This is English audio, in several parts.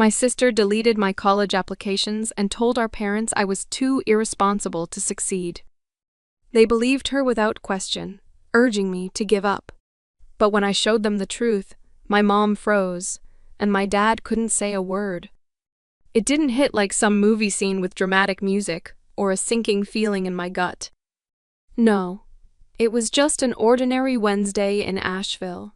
My sister deleted my college applications and told our parents I was too irresponsible to succeed. They believed her without question, urging me to give up. But when I showed them the truth, my mom froze, and my dad couldn't say a word. It didn't hit like some movie scene with dramatic music or a sinking feeling in my gut. No, it was just an ordinary Wednesday in Asheville,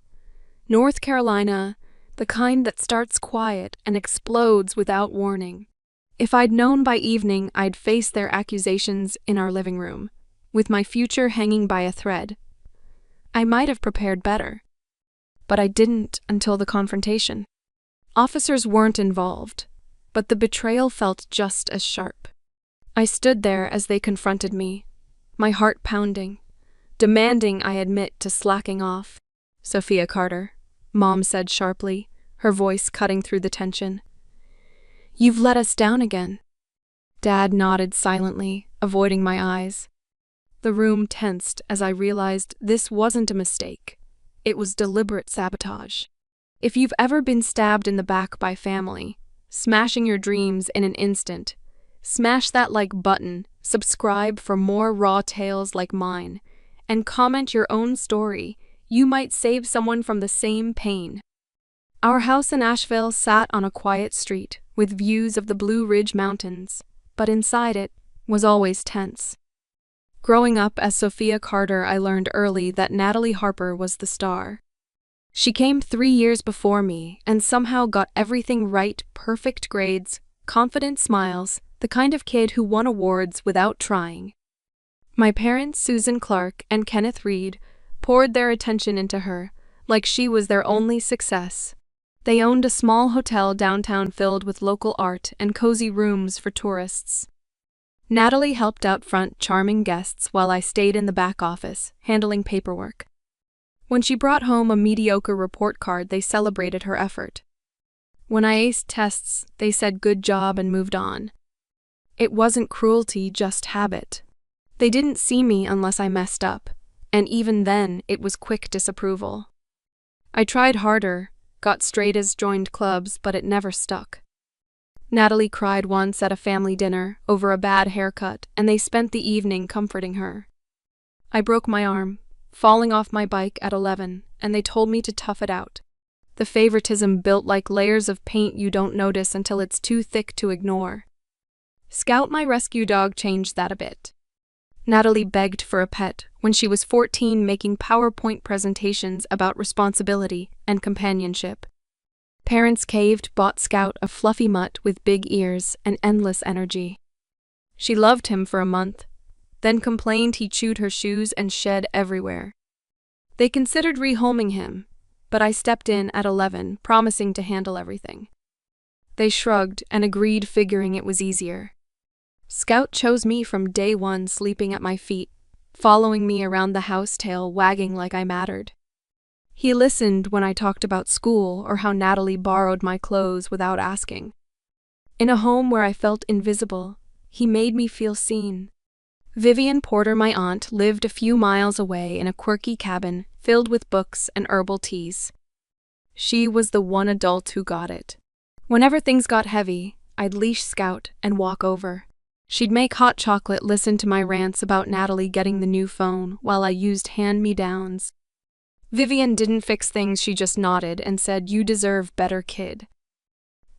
North Carolina, the kind that starts quiet and explodes without warning. If I'd known by evening I'd face their accusations in our living room, with my future hanging by a thread, I might have prepared better. But I didn't until the confrontation. Officers weren't involved, but the betrayal felt just as sharp. I stood there as they confronted me, my heart pounding, demanding I admit to slacking off. "Sophia Carter," Mom said sharply, her voice cutting through the tension. "You've let us down again." Dad nodded silently, avoiding my eyes. The room tensed as I realized this wasn't a mistake. It was deliberate sabotage. If you've ever been stabbed in the back by family, smashing your dreams in an instant, smash that like button, subscribe for more raw tales like mine, and comment your own story. You might save someone from the same pain. Our house in Asheville sat on a quiet street with views of the Blue Ridge Mountains, but inside it was always tense. Growing up as Sophia Carter, I learned early that Natalie Harper was the star. She came 3 years before me and somehow got everything right: perfect grades, confident smiles, the kind of kid who won awards without trying. My parents, Susan Clark and Kenneth Reed, poured their attention into her, like she was their only success. They owned a small hotel downtown filled with local art and cozy rooms for tourists. Natalie helped out front, charming guests, while I stayed in the back office, handling paperwork. When she brought home a mediocre report card, they celebrated her effort. When I aced tests, they said good job and moved on. It wasn't cruelty, just habit. They didn't see me unless I messed up, and even then it was quick disapproval. I tried harder, got straight A's, joined clubs, but it never stuck. Natalie cried once at a family dinner over a bad haircut, and they spent the evening comforting her. I broke my arm, falling off my bike at 11, and they told me to tough it out. The favoritism built like layers of paint you don't notice until it's too thick to ignore. Scout, my rescue dog, changed that a bit. Natalie begged for a pet when she was 14, making PowerPoint presentations about responsibility and companionship. Parents caved, bought Scout a fluffy mutt with big ears and endless energy. She loved him for a month, then complained he chewed her shoes and shed everywhere. They considered rehoming him, but I stepped in at 11, promising to handle everything. They shrugged and agreed, figuring it was easier. Scout chose me from day one, sleeping at my feet, following me around the house, tail wagging like I mattered. He listened when I talked about school or how Natalie borrowed my clothes without asking. In a home where I felt invisible, he made me feel seen. Vivian Porter, my aunt, lived a few miles away in a quirky cabin filled with books and herbal teas. She was the one adult who got it. Whenever things got heavy, I'd leash Scout and walk over. She'd make hot chocolate, listen to my rants about Natalie getting the new phone while I used hand-me-downs. Vivian didn't fix things, she just nodded and said, "You deserve better, kid."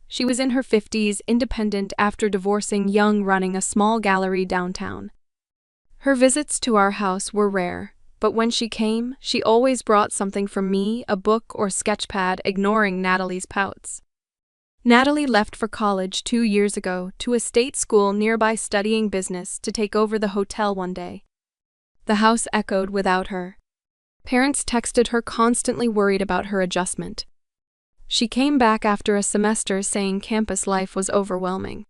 She was in her 50s, independent after divorcing, young, running a small gallery downtown. Her visits to our house were rare, but when she came, she always brought something for me, a book or sketchpad, ignoring Natalie's pouts. Natalie left for college 2 years ago to a state school nearby, studying business, to take over the hotel one day. The house echoed without her. Parents texted her, constantly worried about her adjustment. She came back after a semester saying campus life was overwhelming.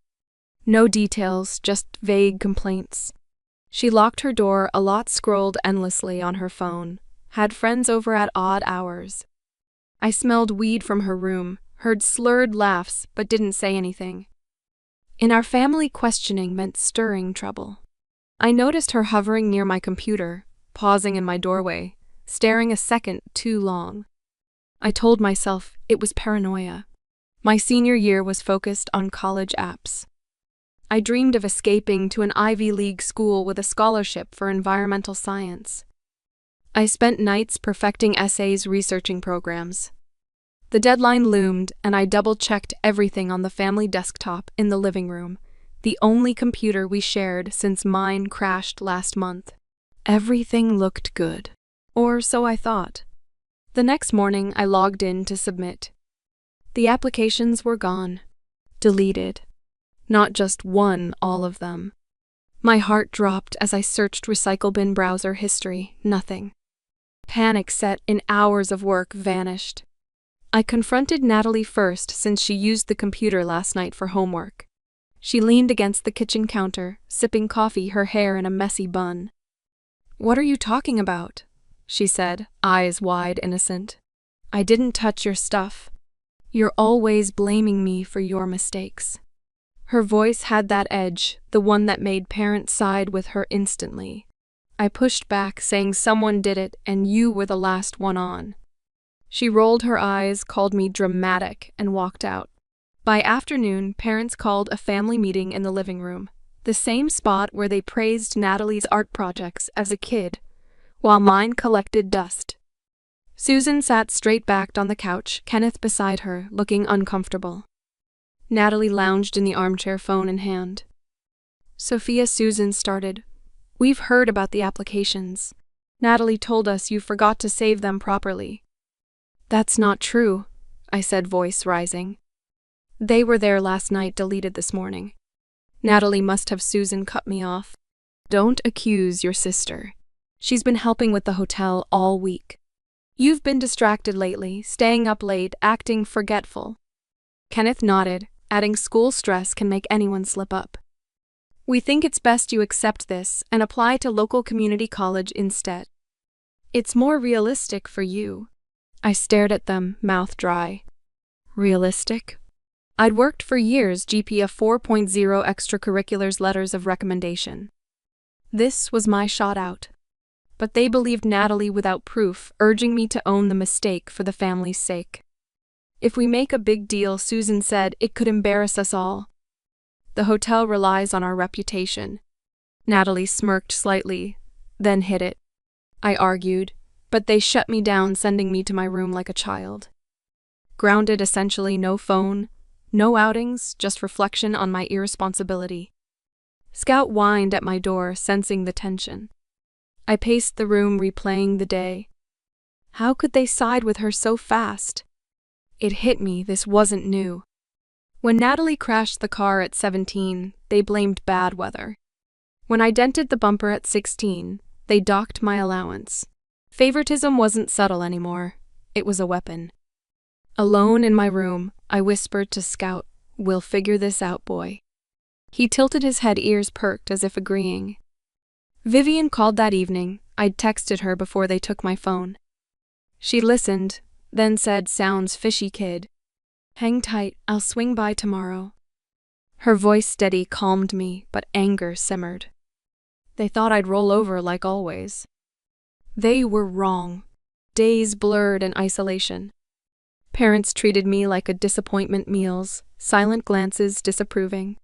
No details, just vague complaints. She locked her door a lot, scrolled endlessly on her phone, had friends over at odd hours. I smelled weed from her room, heard slurred laughs, but didn't say anything. In our family, questioning meant stirring trouble. I noticed her hovering near my computer, pausing in my doorway, staring a second too long. I told myself it was paranoia. My senior year was focused on college apps. I dreamed of escaping to an Ivy League school with a scholarship for environmental science. I spent nights perfecting essays, researching programs. The deadline loomed, and I double-checked everything on the family desktop in the living room, the only computer we shared since mine crashed last month. Everything looked good. Or so I thought. The next morning, I logged in to submit. The applications were gone. Deleted. Not just one, all of them. My heart dropped as I searched recycle bin browser history. Nothing. Panic set in, hours of work vanished. I confronted Natalie first since she used the computer last night for homework. She leaned against the kitchen counter, sipping coffee, her hair in a messy bun. "What are you talking about?" she said, eyes wide, innocent. "I didn't touch your stuff. You're always blaming me for your mistakes." Her voice had that edge, the one that made parents side with her instantly. I pushed back, saying someone did it and you were the last one on. She rolled her eyes, called me dramatic, and walked out. By afternoon, parents called a family meeting in the living room, the same spot where they praised Natalie's art projects as a kid, while mine collected dust. Susan sat straight-backed on the couch, Kenneth beside her, looking uncomfortable. Natalie lounged in the armchair, phone in hand. "Sophia," Susan started, "we've heard about the applications. Natalie told us you forgot to save them properly." "That's not true," I said, voice rising. "They were there last night, deleted this morning." "Natalie must have." Susan cut me off. "Don't accuse your sister. She's been helping with the hotel all week. You've been distracted lately, staying up late, acting forgetful." Kenneth nodded, adding, "School stress can make anyone slip up. We think it's best you accept this and apply to local community college instead. It's more realistic for you." I stared at them, mouth dry. Realistic? I'd worked for years, GPA 4.0, extracurriculars, letters of recommendation. This was my shot out. But they believed Natalie without proof, urging me to own the mistake for the family's sake. "If we make a big deal," Susan said, "it could embarrass us all. The hotel relies on our reputation." Natalie smirked slightly, then hit it. I argued, but they shut me down, sending me to my room like a child. Grounded essentially, no phone, no outings, just reflection on my irresponsibility. Scout whined at my door, sensing the tension. I paced the room, replaying the day. How could they side with her so fast? It hit me, this wasn't new. When Natalie crashed the car at 17, they blamed bad weather. When I dented the bumper at 16, they docked my allowance. Favoritism wasn't subtle anymore. It was a weapon. Alone in my room, I whispered to Scout, "We'll figure this out, boy." He tilted his head, ears perked as if agreeing. Vivian called that evening. I'd texted her before they took my phone. She listened, then said, "Sounds fishy, kid. Hang tight, I'll swing by tomorrow." Her voice steady calmed me, but anger simmered. They thought I'd roll over like always. They were wrong. Days blurred in isolation. Parents treated me like a disappointment, meals, silent glances disapproving.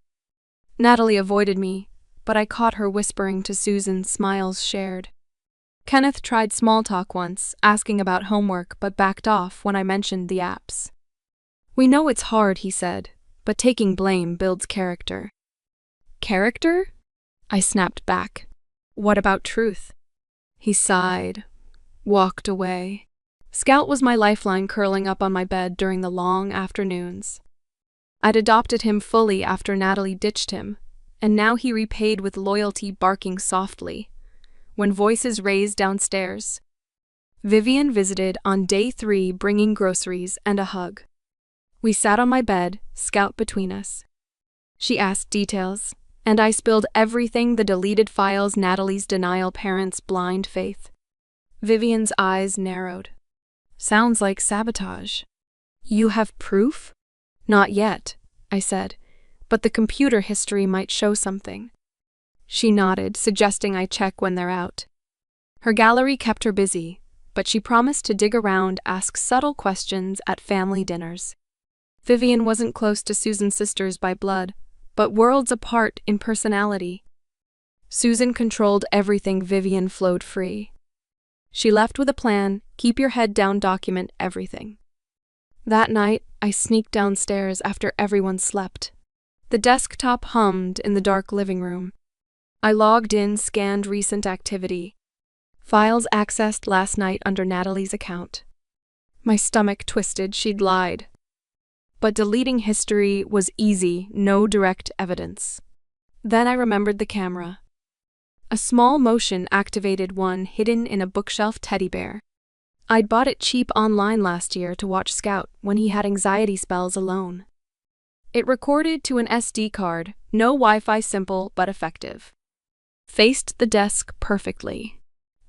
Natalie avoided me, but I caught her whispering to Susan, smiles shared. Kenneth tried small talk once, asking about homework, but backed off when I mentioned the apps. "We know it's hard," he said, "but taking blame builds character." "Character?" I snapped back. "What about truth?" He sighed, walked away. Scout was my lifeline, curling up on my bed during the long afternoons. I'd adopted him fully after Natalie ditched him, and now he repaid with loyalty, barking softly when voices raised downstairs. Vivian visited on day 3, bringing groceries and a hug. We sat on my bed, Scout between us. She asked details, and I spilled everything: the deleted files, Natalie's denial, parents' blind faith. Vivian's eyes narrowed. "Sounds like sabotage." "You have proof?" "Not yet," I said, "but the computer history might show something." She nodded, suggesting I check when they're out. Her gallery kept her busy, but she promised to dig around, ask subtle questions at family dinners. Vivian wasn't close to Susan's sisters by blood, but worlds apart in personality. Susan controlled everything, Vivian flowed free. She left with a plan, keep your head down, document everything. That night, I sneaked downstairs after everyone slept. The desktop hummed in the dark living room. I logged in, scanned recent activity. Files accessed last night under Natalie's account. My stomach twisted, she'd lied. But deleting history was easy, no direct evidence. Then I remembered the camera. A small motion-activated one hidden in a bookshelf teddy bear. I'd bought it cheap online last year to watch Scout when he had anxiety spells alone. It recorded to an SD card, no Wi-Fi, simple but effective. Faced the desk perfectly.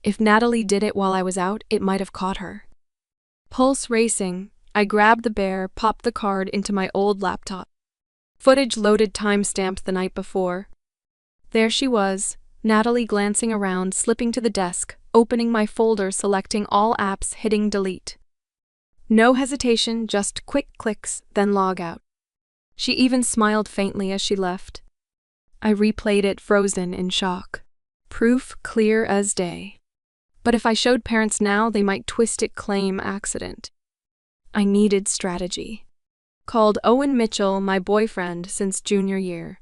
If Natalie did it while I was out, it might have caught her. Pulse racing, I grabbed the bear, popped the card into my old laptop. Footage loaded, timestamped the night before. There she was, Natalie glancing around, slipping to the desk, opening my folder, selecting all apps, hitting delete. No hesitation, just quick clicks, then log out. She even smiled faintly as she left. I replayed it, frozen in shock. Proof clear as day. But if I showed parents now, they might twist it, claim accident. I needed strategy. Called Owen Mitchell, my boyfriend since junior year.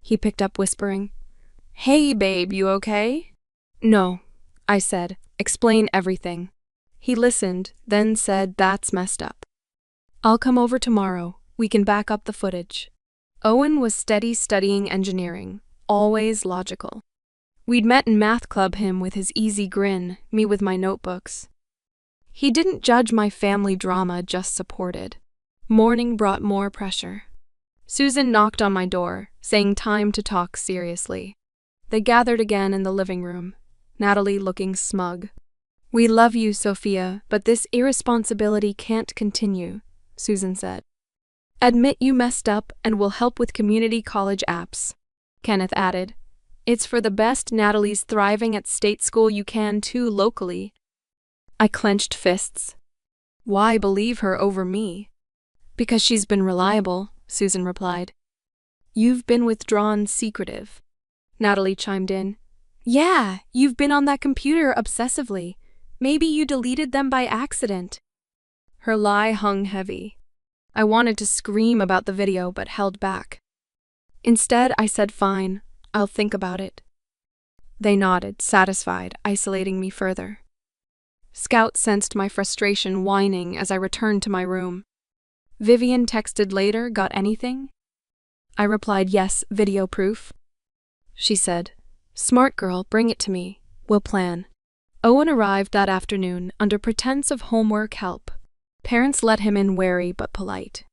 He picked up, whispering, "Hey babe, you okay?" "No," I said, "explain everything." He listened, then said, "That's messed up. I'll come over tomorrow, we can back up the footage." Owen was steady, studying engineering, always logical. We'd met in math club, him with his easy grin, me with my notebooks. He didn't judge my family drama, just supported. Morning brought more pressure. Susan knocked on my door, saying time to talk seriously. They gathered again in the living room, Natalie looking smug. "We love you, Sophia, but this irresponsibility can't continue," Susan said. "Admit you messed up and we'll help with community college apps," Kenneth added. "It's for the best. Natalie's thriving at state school, you can too locally." I clenched fists. Why believe her over me? "Because she's been reliable," Susan replied. "You've been withdrawn, secretive," Natalie chimed in. "Yeah, you've been on that computer obsessively. Maybe you deleted them by accident." Her lie hung heavy. I wanted to scream about the video but held back. Instead, I said, "Fine, I'll think about it." They nodded, satisfied, isolating me further. Scout sensed my frustration, whining as I returned to my room. Vivian texted later, "Got anything?" I replied, "Yes, video proof." She said, "Smart girl, bring it to me. We'll plan." Owen arrived that afternoon under pretense of homework help. Parents let him in, wary but polite.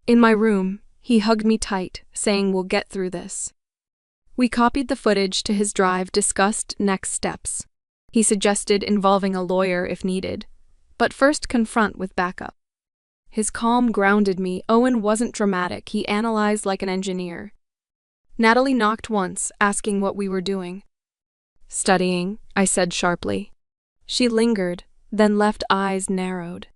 In my room, he hugged me tight, saying, "We'll get through this." We copied the footage to his drive, discussed next steps. He suggested involving a lawyer if needed, but first confront with backup. His calm grounded me. Owen wasn't dramatic, he analyzed like an engineer. Natalie knocked once, asking what we were doing. "Studying," I said sharply. She lingered, then left, eyes narrowed.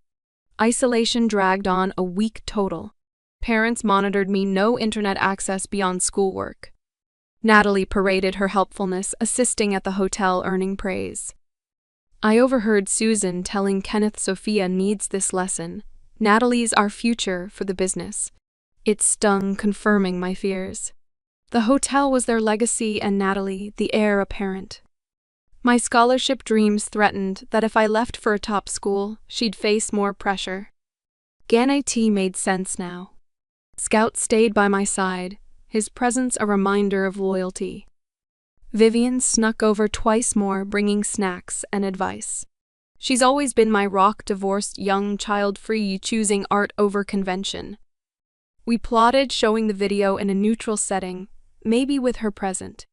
Isolation dragged on, a week total. Parents monitored me, no internet access beyond schoolwork. Natalie paraded her helpfulness, assisting at the hotel, earning praise. I overheard Susan telling Kenneth, "Sophia needs this lesson. Natalie's our future for the business." It stung, confirming my fears. The hotel was their legacy and Natalie, the heir apparent. My scholarship dreams threatened that if I left for a top school, she'd face more pressure. GANAT made sense now. Scout stayed by my side, his presence a reminder of loyalty. Vivian snuck over twice more, bringing snacks and advice. She's always been my rock, divorced, young, child-free, choosing art over convention. We plotted showing the video in a neutral setting, maybe with her present.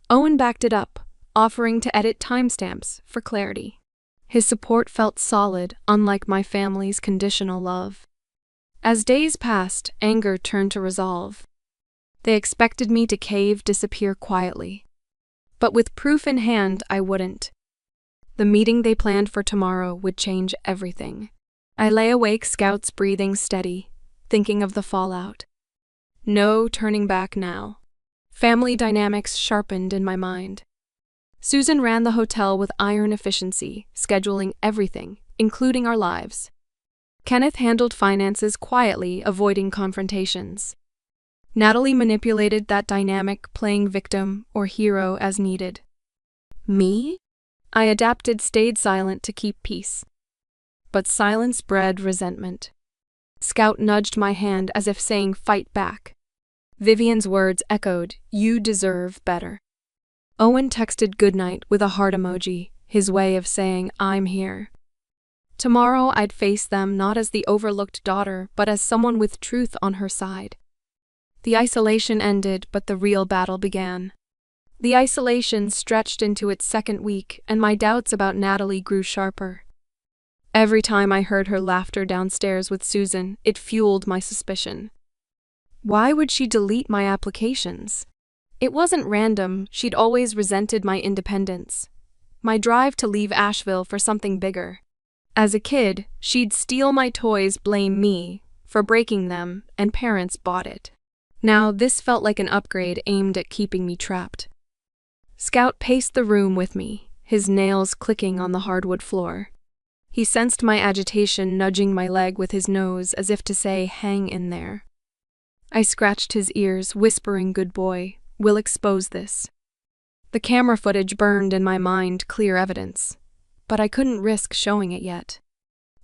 Owen backed it up, offering to edit timestamps for clarity. His support felt solid, unlike my family's conditional love. As days passed, anger turned to resolve. They expected me to cave, disappear quietly. But with proof in hand, I wouldn't. The meeting they planned for tomorrow would change everything. I lay awake, Scout's breathing steady. thinking of the fallout. No turning back now. Family dynamics sharpened in my mind. Susan ran the hotel with iron efficiency, scheduling everything, including our lives. Kenneth handled finances quietly, avoiding confrontations. Natalie manipulated that dynamic, playing victim or hero as needed. Me? I adapted, stayed silent to keep peace. But silence bred resentment. Scout nudged my hand as if saying, "Fight back." Vivian's words echoed, "You deserve better." Owen texted goodnight with a heart emoji, his way of saying, "I'm here." Tomorrow I'd face them not as the overlooked daughter, but as someone with truth on her side. The isolation ended, but the real battle began. The isolation stretched into its second week, and my doubts about Natalie grew sharper. Every time I heard her laughter downstairs with Susan, it fueled my suspicion. Why would she delete my applications? It wasn't random, she'd always resented my independence. My drive to leave Asheville for something bigger. As a kid, she'd steal my toys, blame me for breaking them, and parents bought it. Now this felt like an upgrade aimed at keeping me trapped. Scout paced the room with me, his nails clicking on the hardwood floor. He sensed my agitation, nudging my leg with his nose as if to say, "Hang in there." I scratched his ears, whispering, "Good boy, we'll expose this." The camera footage burned in my mind, clear evidence. But I couldn't risk showing it yet.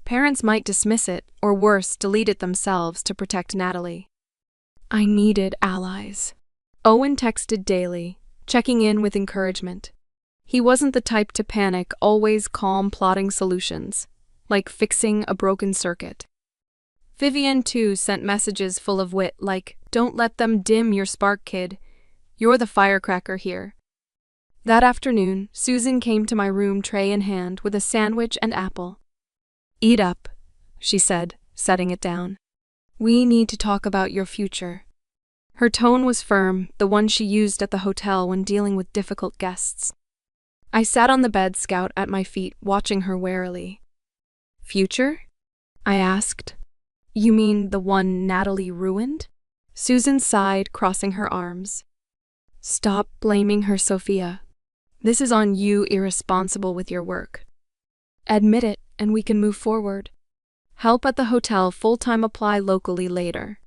Parents might dismiss it, or worse, delete it themselves to protect Natalie. I needed allies. Owen texted daily, checking in with encouragement. He wasn't the type to panic, always calm, plotting solutions, like fixing a broken circuit. Vivian, too, sent messages full of wit, like, "Don't let them dim your spark, kid. You're the firecracker here." That afternoon, Susan came to my room, tray in hand, with a sandwich and apple. "Eat up," she said, setting it down. "We need to talk about your future." Her tone was firm, the one she used at the hotel when dealing with difficult guests. I sat on the bed, Scout at my feet, watching her warily. "Future?" I asked. "You mean the one Natalie ruined?" Susan sighed, crossing her arms. "Stop blaming her, Sophia. This is on you, irresponsible with your work. Admit it, and we can move forward. Help at the hotel, full-time, apply locally later."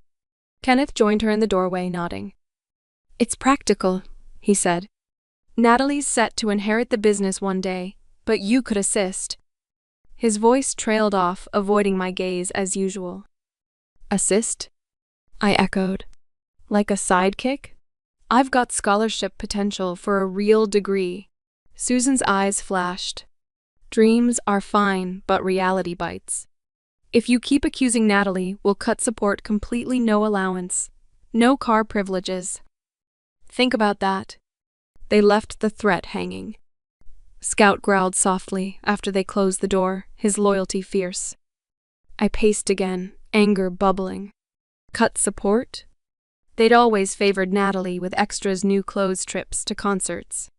Kenneth joined her in the doorway, nodding. "It's practical," he said. "Natalie's set to inherit the business one day, but you could assist." His voice trailed off, avoiding my gaze as usual. "Assist?" I echoed. "Like a sidekick? I've got scholarship potential for a real degree." Susan's eyes flashed. "Dreams are fine, but reality bites. If you keep accusing Natalie, we'll cut support completely, no allowance, no car privileges. Think about that." They left the threat hanging. Scout growled softly after they closed the door, his loyalty fierce. I paced again, anger bubbling. Cut support? They'd always favored Natalie with extras, new clothes, trips to concerts.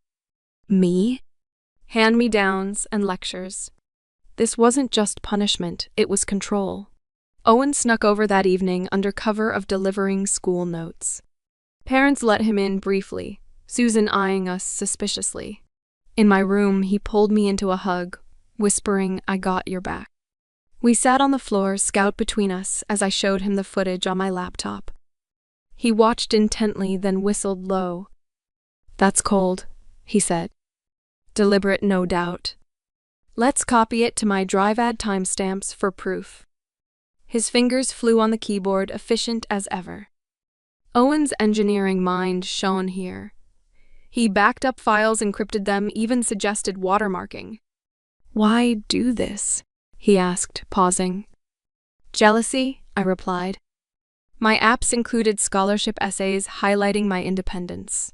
Me? Hand-me-downs and lectures. This wasn't just punishment, it was control. Owen snuck over that evening under cover of delivering school notes. Parents let him in briefly, Susan eyeing us suspiciously. In my room, he pulled me into a hug, whispering, "I got your back." We sat on the floor, Scout between us, as I showed him the footage on my laptop. He watched intently, then whistled low. "That's cold," he said. "Deliberate, no doubt. Let's copy it to my drive, add timestamps for proof." His fingers flew on the keyboard, efficient as ever. Owen's engineering mind shone here. He backed up files, encrypted them, even suggested watermarking. "Why do this?" he asked, pausing. "Jealousy," I replied. My apps included scholarship essays highlighting my independence.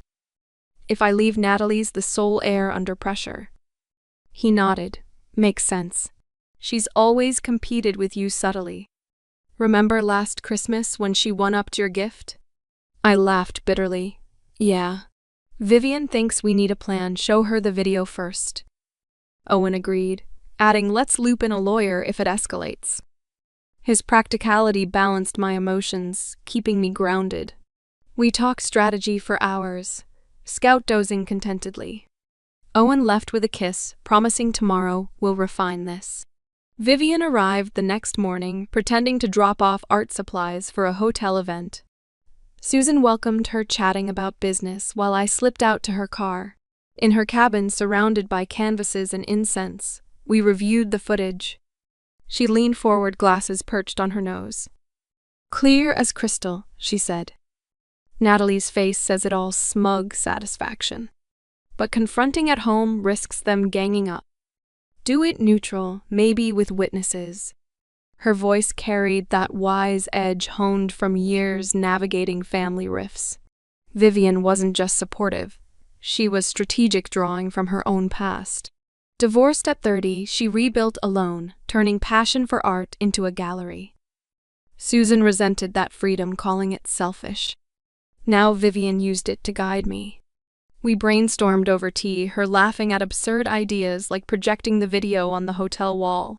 If I leave, Natalie's the sole heir under pressure. He nodded. "Makes sense. She's always competed with you subtly. Remember last Christmas when she one-upped your gift?" I laughed bitterly. "Yeah. Vivian thinks we need a plan. Show her the video first." Owen agreed, adding, "Let's loop in a lawyer if it escalates." His practicality balanced my emotions, keeping me grounded. We talked strategy for hours, Scout dozing contentedly. Owen left with a kiss, promising tomorrow we'll refine this. Vivian arrived the next morning, pretending to drop off art supplies for a hotel event. Susan welcomed her, chatting about business, while I slipped out to her car. In her cabin, surrounded by canvases and incense, we reviewed the footage. She leaned forward, glasses perched on her nose. "Clear as crystal," she said. Natalie's face says it all, smug satisfaction. But confronting at home risks them ganging up. Do it neutral, maybe with witnesses. Her voice carried that wise edge honed from years navigating family rifts. Vivian wasn't just supportive. She was strategic, drawing from her own past. Divorced at 30, she rebuilt alone, turning passion for art into a gallery. Susan resented that freedom, calling it selfish. Now Vivian used it to guide me. We brainstormed over tea, her laughing at absurd ideas like projecting the video on the hotel wall.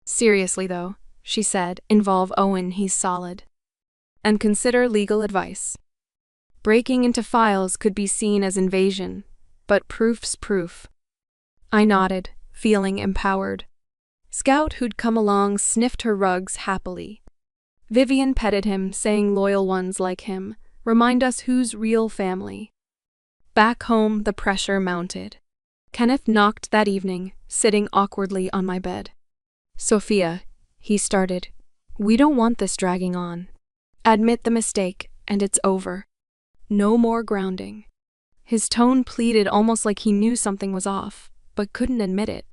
"Seriously though," she said, "involve Owen, he's solid. And consider legal advice. Breaking into files could be seen as invasion, but proof's proof." I nodded, feeling empowered. Scout, who'd come along, sniffed her rugs happily. Vivian petted him, saying loyal ones like him remind us who's real family. Back home, the pressure mounted. Kenneth knocked that evening, sitting awkwardly on my bed. "Sophia," he started, "we don't want this dragging on. Admit the mistake, and it's over. No more grounding." His tone pleaded, almost like he knew something was off, but couldn't admit it.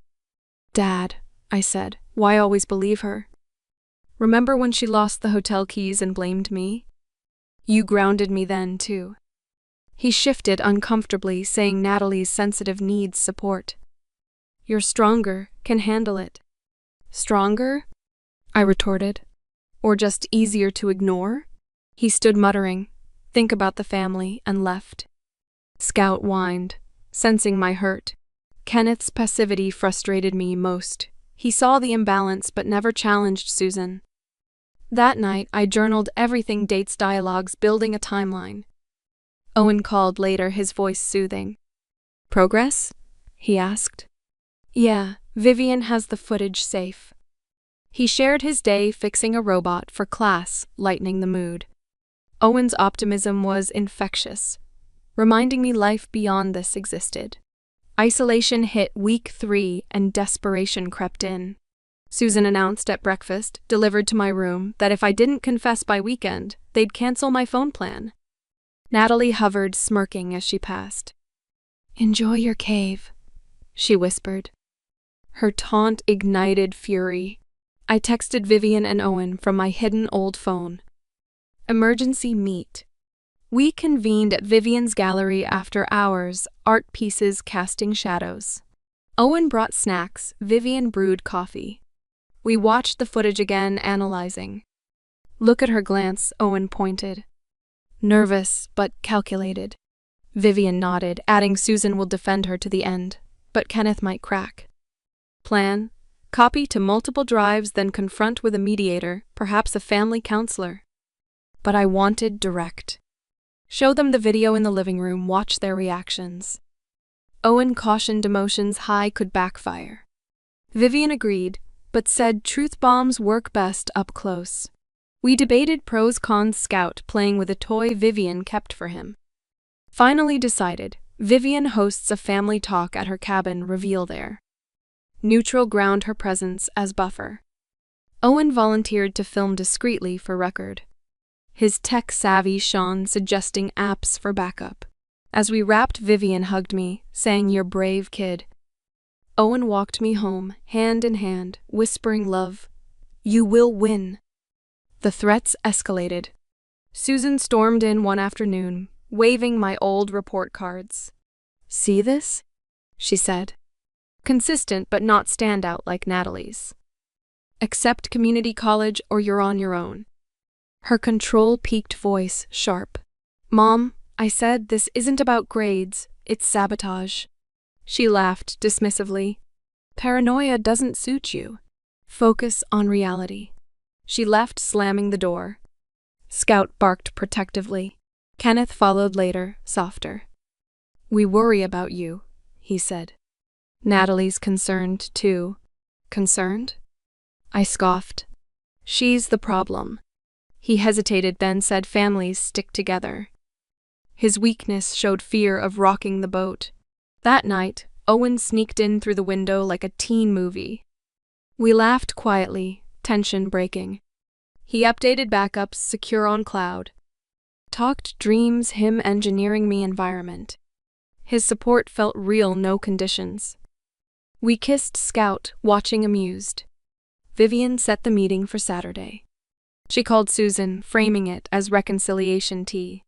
"Dad," I said, "why always believe her? Remember when she lost the hotel keys and blamed me? You grounded me then, too." He shifted uncomfortably, saying Natalie's sensitive needs support. "You're stronger, can handle it." "Stronger?" I retorted. "Or just easier to ignore?" He stood muttering, "Think about the family," and left. Scout whined, sensing my hurt. Kenneth's passivity frustrated me most. He saw the imbalance but never challenged Susan. That night, I journaled everything, dates, dialogues, building a timeline. Owen called later, his voice soothing. "Progress?" he asked. "Yeah, Vivian has the footage safe." He shared his day fixing a robot for class, lightening the mood. Owen's optimism was infectious, reminding me life beyond this existed. Isolation hit week 3 and desperation crept in. Susan announced at breakfast, delivered to my room, that if I didn't confess by weekend, they'd cancel my phone plan. Natalie hovered, smirking as she passed. "Enjoy your cave," she whispered. Her taunt ignited fury. I texted Vivian and Owen from my hidden old phone. Emergency meet. We convened at Vivian's gallery after hours, art pieces casting shadows. Owen brought snacks, Vivian brewed coffee. We watched the footage again, analyzing. "Look at her glance," Owen pointed. "Nervous, but calculated." Vivian nodded, adding, "Susan will defend her to the end, but Kenneth might crack." Plan: copy to multiple drives, then confront with a mediator, perhaps a family counselor. But I wanted direct. Show them the video in the living room, watch their reactions. Owen cautioned emotions high could backfire. Vivian agreed, but said truth bombs work best up close. We debated pros cons, Scout playing with a toy Vivian kept for him. Finally decided, Vivian hosts a family talk at her cabin, reveal there. Neutral ground, her presence as buffer. Owen volunteered to film discreetly for record. His tech savvy shone, suggesting apps for backup. As we wrapped, Vivian hugged me, saying, "You're brave, kid." Owen walked me home, hand in hand, whispering love. "You will win." The threats escalated. Susan stormed in one afternoon, waving my old report cards. "See this?" she said. Consistent but not standout like Natalie's. "Accept community college or you're on your own." Her control-peaked voice sharp. "Mom," I said, "this isn't about grades, it's sabotage." She laughed dismissively. "Paranoia doesn't suit you. Focus on reality." She left, slamming the door. Scout barked protectively. Kenneth followed later, softer. "We worry about you," he said. "Natalie's concerned, too." "Concerned?" I scoffed. "She's the problem." He hesitated, then said, "Families stick together." His weakness showed fear of rocking the boat. That night, Owen sneaked in through the window like a teen movie. We laughed quietly, tension breaking. He updated backups, secure on cloud. Talked dreams, him engineering me environment. His support felt real, no conditions. We kissed Scout, watching amused. Vivian set the meeting for Saturday. She called Susan, framing it as reconciliation tea.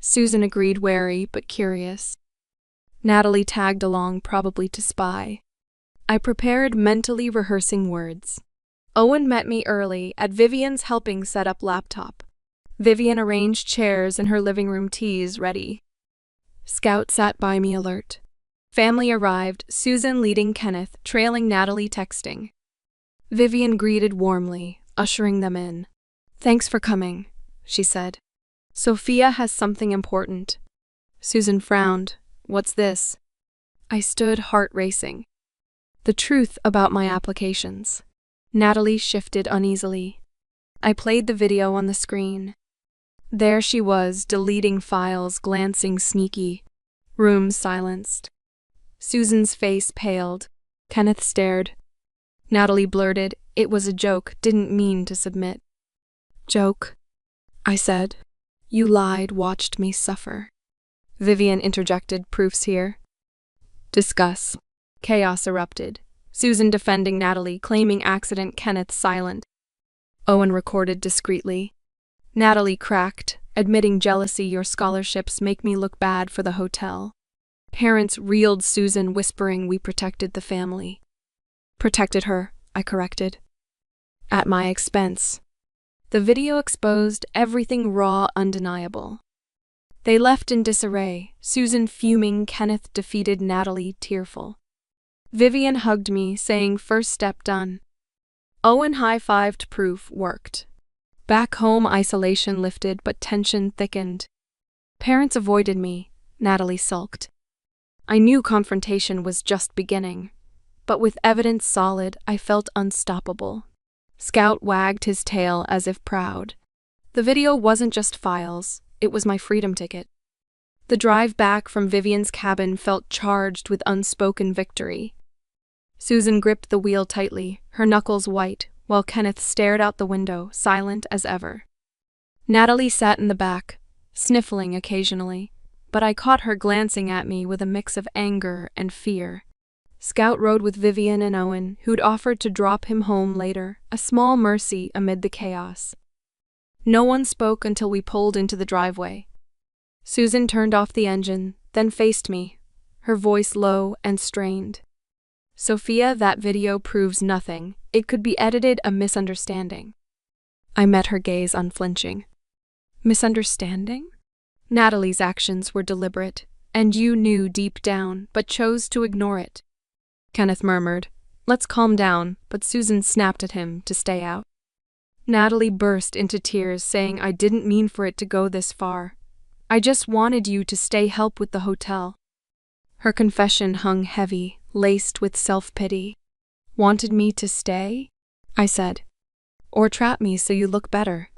Susan agreed, wary but curious. Natalie tagged along, probably to spy. I prepared, mentally rehearsing words. Owen met me early at Vivian's, helping set up laptop. Vivian arranged chairs in her living room, teas ready. Scout sat by me, alert. Family arrived, Susan leading Kenneth, trailing Natalie, texting. Vivian greeted warmly, ushering them in. "Thanks for coming," she said. "Sophia has something important." Susan frowned. "What's this?" I stood, heart racing. The truth about my applications. Natalie shifted uneasily. I played the video on the screen. There she was, deleting files, glancing sneaky. Room silenced. Susan's face paled. Kenneth stared. Natalie blurted, "It was a joke, didn't mean to submit." "Joke?" I said. "You lied, watched me suffer." Vivian interjected, "Proofs here." "Discuss." Chaos erupted. Susan defending Natalie, claiming accident, Kenneth silent. Owen recorded discreetly. Natalie cracked, admitting jealousy, "Your scholarships make me look bad for the hotel." Parents reeled, Susan whispering, "We protected the family." "Protected her," I corrected. "At my expense." The video exposed everything raw, undeniable. They left in disarray, Susan fuming, Kenneth defeated, Natalie tearful. Vivian hugged me, saying, "First step done." Owen high-fived, proof worked. Back home, isolation lifted, but tension thickened. Parents avoided me, Natalie sulked. I knew confrontation was just beginning, but with evidence solid, I felt unstoppable. Scout wagged his tail as if proud. The video wasn't just files, it was my freedom ticket. The drive back from Vivian's cabin felt charged with unspoken victory. Susan gripped the wheel tightly, her knuckles white, while Kenneth stared out the window, silent as ever. Natalie sat in the back, sniffling occasionally, but I caught her glancing at me with a mix of anger and fear. Scout rode with Vivian and Owen, who'd offered to drop him home later, a small mercy amid the chaos. No one spoke until we pulled into the driveway. Susan turned off the engine, then faced me, her voice low and strained. "Sophia, that video proves nothing. It could be edited, a misunderstanding." I met her gaze unflinching. "Misunderstanding?" Natalie's actions were deliberate, and you knew deep down, but chose to ignore it. Kenneth murmured, "Let's calm down," but Susan snapped at him to stay out. Natalie burst into tears, saying, "I didn't mean for it to go this far. I just wanted you to stay, help with the hotel." Her confession hung heavy, laced with self-pity. "Wanted me to stay?" I said. "Or trap me so you look better?"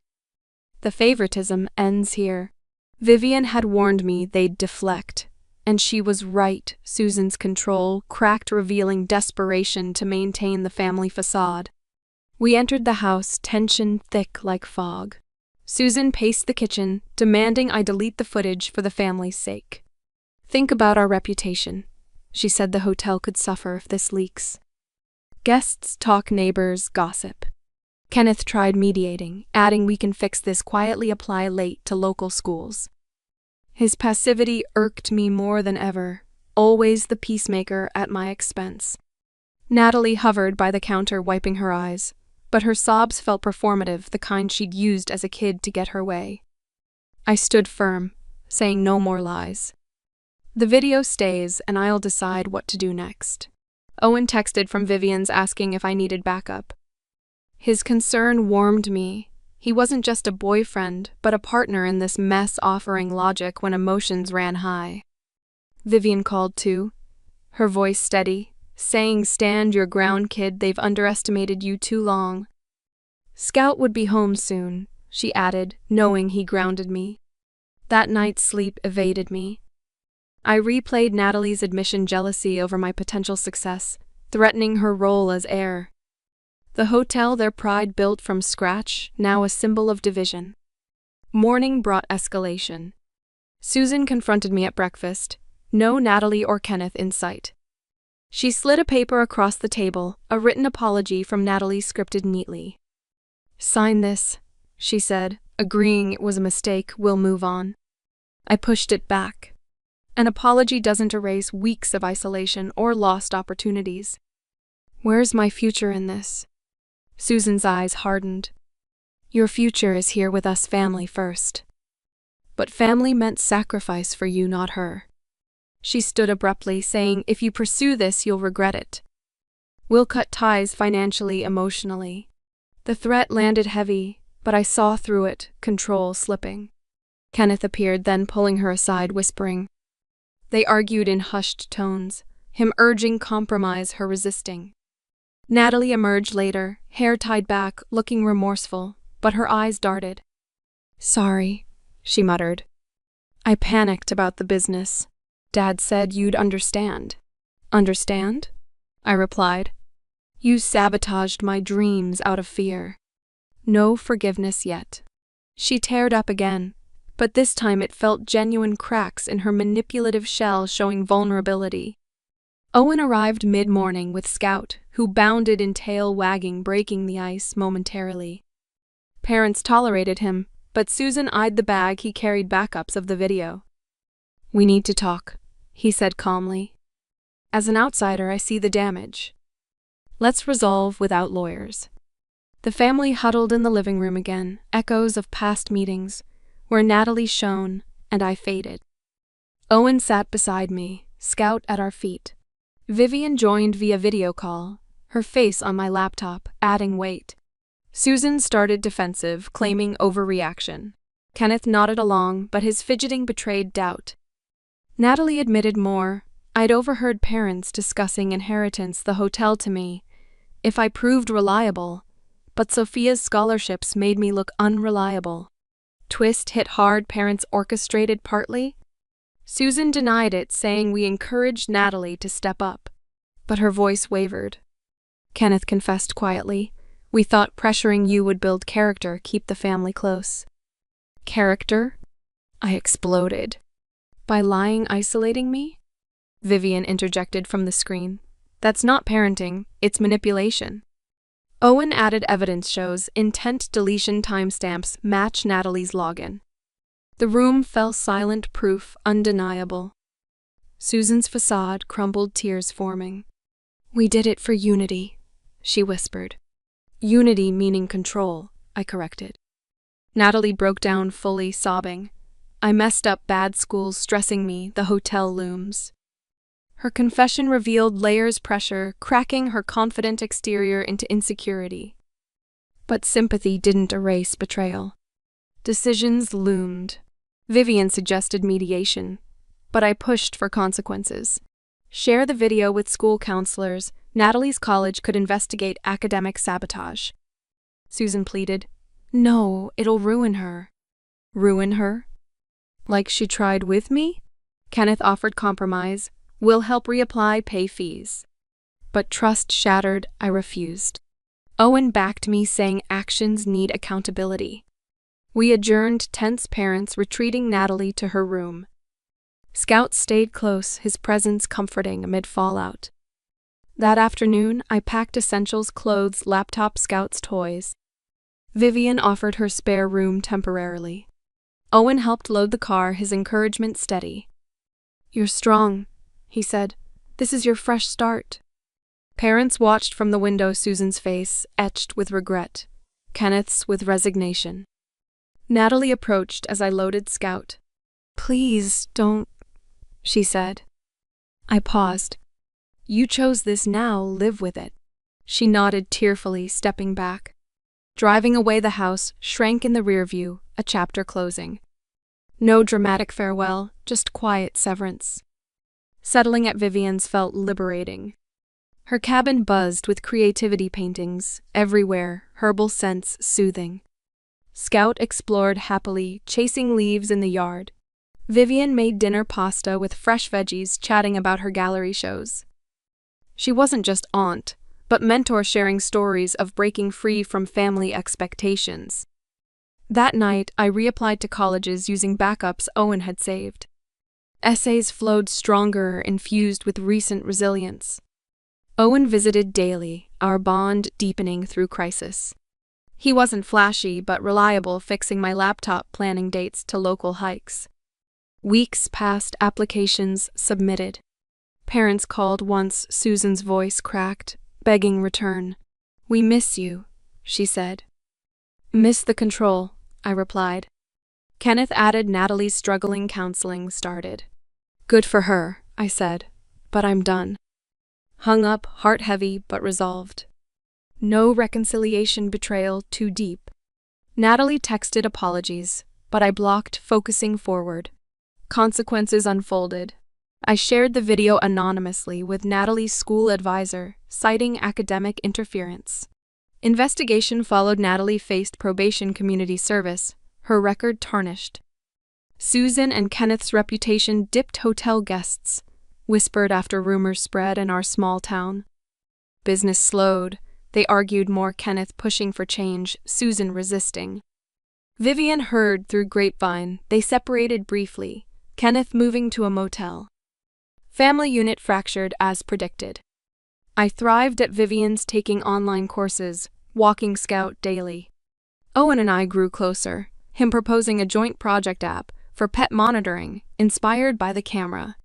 The favoritism ends here. Vivian had warned me they'd deflect, and she was right. Susan's control cracked, revealing desperation to maintain the family facade. We entered the house, tension thick like fog. Susan paced the kitchen, demanding I delete the footage for the family's sake. "Think about our reputation." She said the hotel could suffer if this leaks. Guests talk, neighbors gossip. Kenneth tried mediating, adding, "We can fix this, quietly apply late to local schools." His passivity irked me more than ever, always the peacemaker at my expense. Natalie hovered by the counter, wiping her eyes, but her sobs felt performative, the kind she'd used as a kid to get her way. I stood firm, saying no more lies. The video stays, and I'll decide what to do next. Owen texted from Vivian's asking if I needed backup. His concern warmed me. He wasn't just a boyfriend, but a partner in this mess, offering logic when emotions ran high. Vivian called too, her voice steady, saying, "Stand your ground, kid, they've underestimated you too long." "Scout would be home soon," she added, knowing he grounded me. That night's sleep evaded me. I replayed Natalie's admission jealousy over my potential success, threatening her role as heir. The hotel their pride built from scratch, now a symbol of division. Morning brought escalation. Susan confronted me at breakfast, no Natalie or Kenneth in sight. She slid a paper across the table, a written apology from Natalie scripted neatly. "Sign this," she said, agreeing it was a mistake. "We'll move on." I pushed it back. An apology doesn't erase weeks of isolation or lost opportunities. "Where's my future in this?" Susan's eyes hardened. "Your future is here with us, family first." But family meant sacrifice for you, not her. She stood abruptly, saying, "If you pursue this, you'll regret it. We'll cut ties financially, emotionally." The threat landed heavy, but I saw through it, control slipping. Kenneth appeared, then pulling her aside, whispering. They argued in hushed tones, him urging compromise, her resisting. Natalie emerged later, hair tied back, looking remorseful, but her eyes darted. "Sorry," she muttered. "I panicked about the business. Dad said you'd understand." "Understand?" I replied. "You sabotaged my dreams out of fear. No forgiveness yet." She teared up again, but this time it felt genuine, cracks in her manipulative shell showing vulnerability. Owen arrived mid-morning with Scout, who bounded in tail wagging, breaking the ice momentarily. Parents tolerated him, but Susan eyed the bag he carried, backups of the video. "We need to talk," he said calmly. "As an outsider, I see the damage. Let's resolve without lawyers." The family huddled in the living room again, echoes of past meetings, where Natalie shone and I faded. Owen sat beside me, Scout at our feet. Vivian joined via video call, her face on my laptop, adding weight. Susan started defensive, claiming overreaction. Kenneth nodded along, but his fidgeting betrayed doubt. Natalie admitted more. I'd overheard parents discussing inheritance, the hotel to me, if I proved reliable, but Sophia's scholarships made me look unreliable. Twist hit hard, parents orchestrated partly. Susan denied it, saying we encouraged Natalie to step up, but her voice wavered. Kenneth confessed quietly, "We thought pressuring you would build character, keep the family close." "Character?" I exploded. "By lying, isolating me?" Vivian interjected from the screen. "That's not parenting, it's manipulation." Owen added evidence shows intent deletion timestamps match Natalie's login. The room fell silent, proof undeniable. Susan's facade crumbled, tears forming. "We did it for unity," she whispered. "Unity meaning control," I corrected. Natalie broke down fully, sobbing. "I messed up, bad schools stressing me, the hotel looms." Her confession revealed layers, pressure, cracking her confident exterior into insecurity. But sympathy didn't erase betrayal. Decisions loomed. Vivian suggested mediation, but I pushed for consequences. Share the video with school counselors. Natalie's college could investigate academic sabotage. Susan pleaded. "No, it'll ruin her." "Ruin her? Like she tried with me?" Kenneth offered compromise. "We'll help reapply, pay fees." But trust shattered, I refused. Owen backed me, saying actions need accountability. We adjourned, tense, parents retreating Natalie to her room. Scout stayed close, his presence comforting amid fallout. That afternoon, I packed essentials, clothes, laptop, Scout's toys. Vivian offered her spare room temporarily. Owen helped load the car, his encouragement steady. "You're strong," he said. "This is your fresh start." Parents watched from the window, Susan's face etched with regret, Kenneth's with resignation. Natalie approached as I loaded Scout. "Please, don't," she said. I paused. "You chose this, now live with it." She nodded tearfully, stepping back. Driving away, the house shrank in the rear view, a chapter closing. No dramatic farewell, just quiet severance. Settling at Vivian's felt liberating. Her cabin buzzed with creativity paintings, everywhere, herbal scents soothing. Scout explored happily, chasing leaves in the yard. Vivian made dinner pasta with fresh veggies, chatting about her gallery shows. She wasn't just aunt, but mentor, sharing stories of breaking free from family expectations. That night, I reapplied to colleges using backups Owen had saved. Essays flowed stronger, infused with recent resilience. Owen visited daily, our bond deepening through crisis. He wasn't flashy but reliable, fixing my laptop, planning dates to local hikes. Weeks passed, applications submitted. Parents called once, Susan's voice cracked, begging return. "We miss you," she said. "Miss the control," I replied. Kenneth added, Natalie's struggling counseling started. "Good for her," I said, "but I'm done." Hung up, heart heavy but resolved. No reconciliation, betrayal too deep. Natalie texted apologies, but I blocked, focusing forward. Consequences unfolded. I shared the video anonymously with Natalie's school advisor, citing academic interference. Investigation followed. Natalie faced probation, community service, her record tarnished. Susan and Kenneth's reputation dipped. Hotel guests whispered after rumors spread in our small town. Business slowed. They argued more, Kenneth pushing for change, Susan resisting. Vivian heard through grapevine. They separated briefly, Kenneth moving to a motel. Family unit fractured as predicted. I thrived at Vivian's, taking online courses, walking Scout daily. Owen and I grew closer, him proposing a joint project app for pet monitoring, inspired by the camera.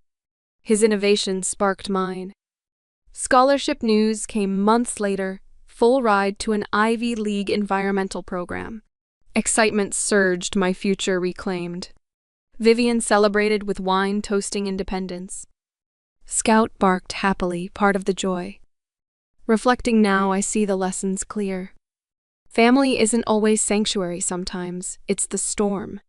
His innovation sparked mine. Scholarship news came months later, full ride to an Ivy League environmental program. Excitement surged, my future reclaimed. Vivian celebrated with wine, toasting independence. Scout barked happily, part of the joy. Reflecting now, I see the lessons clear. Family isn't always sanctuary, sometimes it's the storm.